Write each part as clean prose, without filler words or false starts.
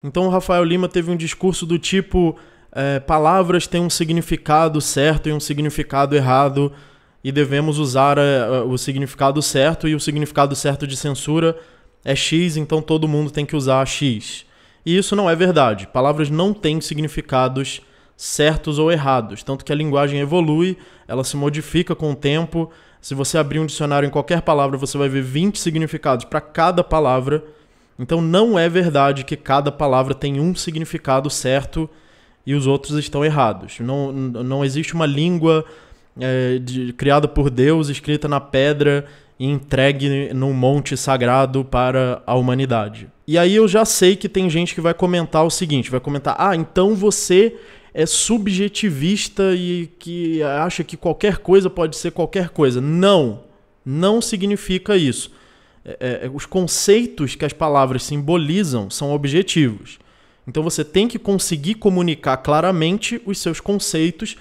Então o Rafael Lima teve um discurso do tipo, palavras têm um significado certo e um significado errado, e devemos usar o significado certo, e o significado certo de censura é X, então todo mundo tem que usar X. E isso não é verdade. Palavras não têm significados certos ou errados, tanto que a linguagem evolui, ela se modifica com o tempo. Se você abrir um dicionário em qualquer palavra, você vai ver 20 significados para cada palavra. Então não é verdade que cada palavra tem um significado certo e os outros estão errados. Não existe uma língua criada por Deus, escrita na pedra e entregue num monte sagrado para a humanidade. E aí eu já sei que tem gente que vai comentar o seguinte, vai comentar, então você é subjetivista e que acha que qualquer coisa pode ser qualquer coisa. Não significa isso. Os conceitos que as palavras simbolizam são objetivos. Então você tem que conseguir comunicar claramente os seus conceitos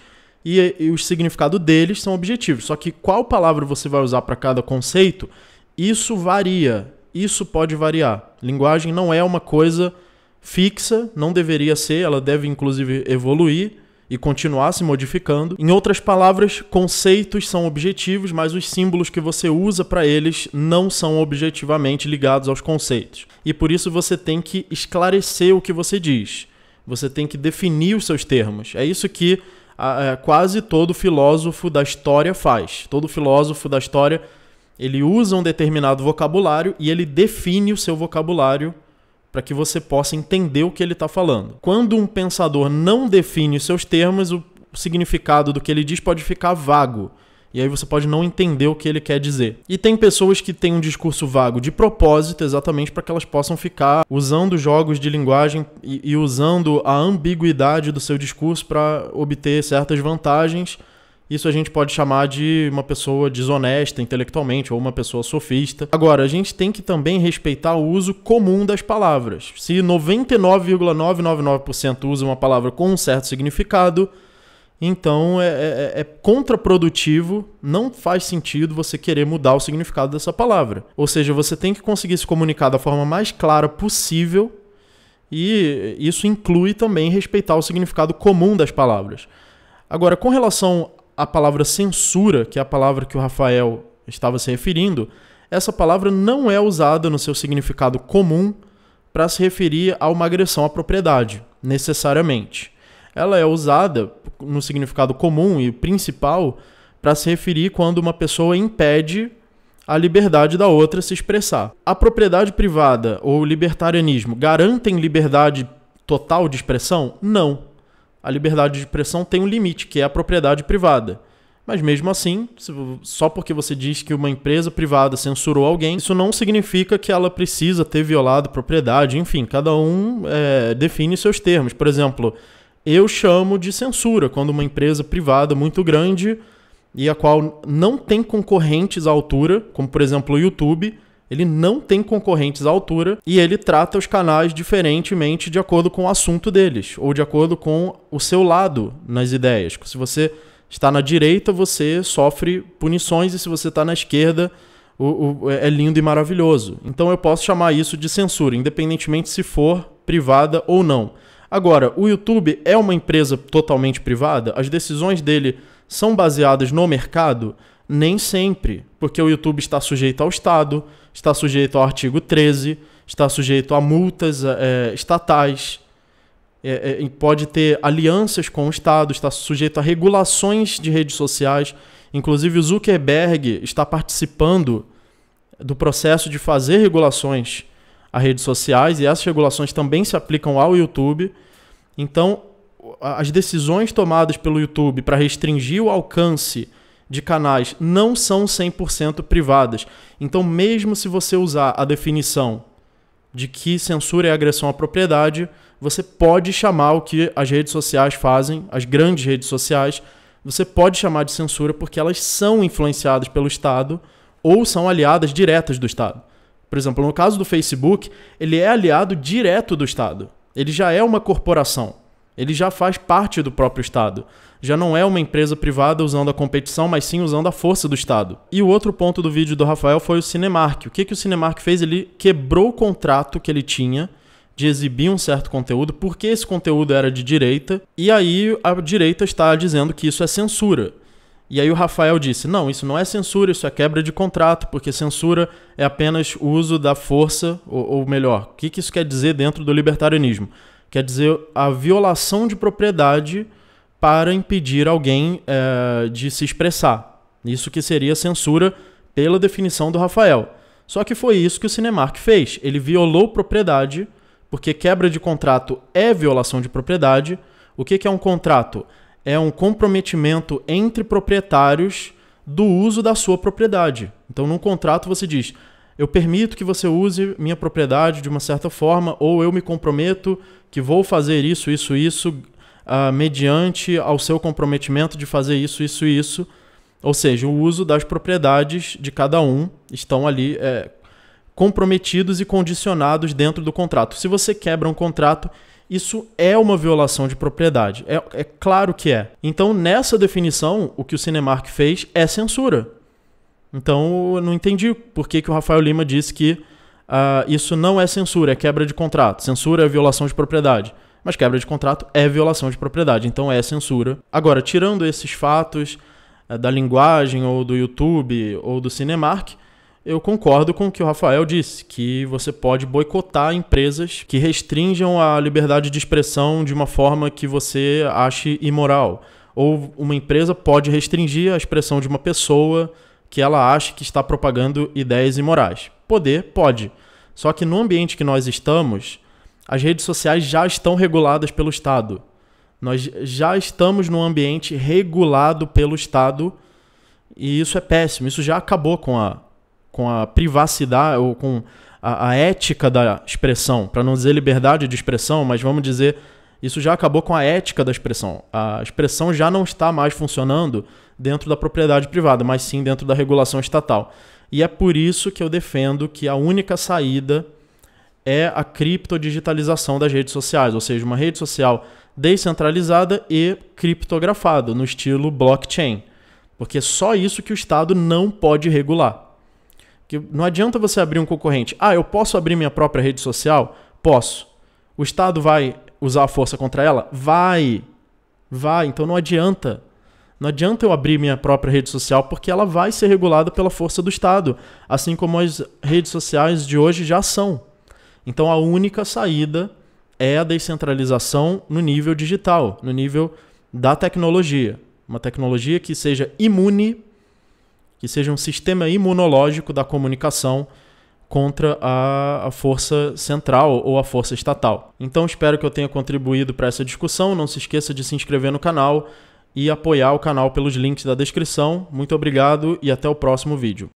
e o significado deles são objetivos. Só que qual palavra você vai usar para cada conceito, isso varia. Isso pode variar. Linguagem não é uma coisa fixa, não deveria ser, ela deve inclusive evoluir e continuar se modificando. Em outras palavras, conceitos são objetivos, mas os símbolos que você usa para eles não são objetivamente ligados aos conceitos. E por isso você tem que esclarecer o que você diz. Você tem que definir os seus termos. É isso que quase todo filósofo da história faz. Todo filósofo da história, ele usa um determinado vocabulário e ele define o seu vocabulário para que você possa entender o que ele está falando. Quando um pensador não define os seus termos, o significado do que ele diz pode ficar vago. E aí você pode não entender o que ele quer dizer. E tem pessoas que têm um discurso vago de propósito, exatamente para que elas possam ficar usando jogos de linguagem e usando a ambiguidade do seu discurso para obter certas vantagens. Isso a gente pode chamar de uma pessoa desonesta intelectualmente ou uma pessoa sofista. Agora, a gente tem que também respeitar o uso comum das palavras. Se 99,999% usa uma palavra com um certo significado, então é contraprodutivo, não faz sentido você querer mudar o significado dessa palavra. Ou seja, você tem que conseguir se comunicar da forma mais clara possível e isso inclui também respeitar o significado comum das palavras. Agora, com relação à palavra censura, que é a palavra que o Rafael estava se referindo, essa palavra não é usada no seu significado comum para se referir a uma agressão à propriedade, necessariamente. Ela é usada no significado comum e principal para se referir quando uma pessoa impede a liberdade da outra se expressar. A propriedade privada ou o libertarianismo garantem liberdade total de expressão? Não. A liberdade de expressão tem um limite, que é a propriedade privada. Mas mesmo assim, só porque você diz que uma empresa privada censurou alguém, isso não significa que ela precisa ter violado a propriedade. Enfim, cada um define seus termos. Por exemplo, eu chamo de censura quando uma empresa privada muito grande e a qual não tem concorrentes à altura, como por exemplo o YouTube, ele não tem concorrentes à altura e ele trata os canais diferentemente de acordo com o assunto deles ou de acordo com o seu lado nas ideias. Se você está na direita, você sofre punições e se você está na esquerda, é lindo e maravilhoso. Então eu posso chamar isso de censura, independentemente se for privada ou não. Agora, o YouTube é uma empresa totalmente privada? As decisões dele são baseadas no mercado? Nem sempre, porque o YouTube está sujeito ao Estado, está sujeito ao artigo 13, está sujeito a multas estatais, pode ter alianças com o Estado, está sujeito a regulações de redes sociais. Inclusive o Zuckerberg está participando do processo de fazer regulações a redes sociais e essas regulações também se aplicam ao YouTube. Então, as decisões tomadas pelo YouTube para restringir o alcance de canais não são 100% privadas. Então, mesmo se você usar a definição de que censura é agressão à propriedade, você pode chamar o que as redes sociais fazem, as grandes redes sociais, você pode chamar de censura porque elas são influenciadas pelo Estado ou são aliadas diretas do Estado. Por exemplo, no caso do Facebook, ele é aliado direto do Estado. Ele já é uma corporação. Ele já faz parte do próprio Estado. Já não é uma empresa privada usando a competição, mas sim usando a força do Estado. E o outro ponto do vídeo do Rafael foi o Cinemark. O que o Cinemark fez? Ele quebrou o contrato que ele tinha de exibir um certo conteúdo, porque esse conteúdo era de direita, e aí a direita está dizendo que isso é censura. E aí o Rafael disse, não, isso não é censura, isso é quebra de contrato, porque censura é apenas o uso da força, ou melhor, o que isso quer dizer dentro do libertarianismo? Quer dizer a violação de propriedade para impedir alguém de se expressar. Isso que seria censura pela definição do Rafael. Só que foi isso que o Cinemark fez. Ele violou propriedade, porque quebra de contrato é violação de propriedade. O que é um contrato? É um comprometimento entre proprietários do uso da sua propriedade. Então, num contrato você diz, eu permito que você use minha propriedade de uma certa forma, ou eu me comprometo que vou fazer isso, mediante ao seu comprometimento de fazer isso. Ou seja, o uso das propriedades de cada um estão ali comprometidos e condicionados dentro do contrato. Se você quebra um contrato, isso é uma violação de propriedade. É claro que é. Então, nessa definição, o que o Cinemark fez é censura. Então, eu não entendi por que o Rafael Lima disse que isso não é censura, é quebra de contrato. Censura é violação de propriedade. Mas quebra de contrato é violação de propriedade, então é censura. Agora, tirando esses fatos da linguagem, ou do YouTube, ou do Cinemark, eu concordo com o que o Rafael disse, que você pode boicotar empresas que restringam a liberdade de expressão de uma forma que você ache imoral. Ou uma empresa pode restringir a expressão de uma pessoa que ela acha que está propagando ideias imorais. Pode. Só que no ambiente que nós estamos, as redes sociais já estão reguladas pelo Estado. Nós já estamos num ambiente regulado pelo Estado e isso é péssimo. Isso já acabou com a privacidade ou com a ética da expressão. Para não dizer liberdade de expressão, mas vamos dizer, isso já acabou com a ética da expressão. A expressão já não está mais funcionando dentro da propriedade privada, mas sim dentro da regulação estatal. E é por isso que eu defendo que a única saída é a criptodigitalização das redes sociais, ou seja, uma rede social descentralizada e criptografada, no estilo blockchain. Porque é só isso que o Estado não pode regular. Que não adianta você abrir um concorrente. Eu posso abrir minha própria rede social? Posso. O Estado vai usar a força contra ela? Vai. Então não adianta. Não adianta eu abrir minha própria rede social, porque ela vai ser regulada pela força do Estado, assim como as redes sociais de hoje já são. Então a única saída é a descentralização no nível digital, no nível da tecnologia. Uma tecnologia que seja imune, que seja um sistema imunológico da comunicação contra a força central ou a força estatal. Então espero que eu tenha contribuído para essa discussão. Não se esqueça de se inscrever no canal e apoiar o canal pelos links da descrição. Muito obrigado e até o próximo vídeo.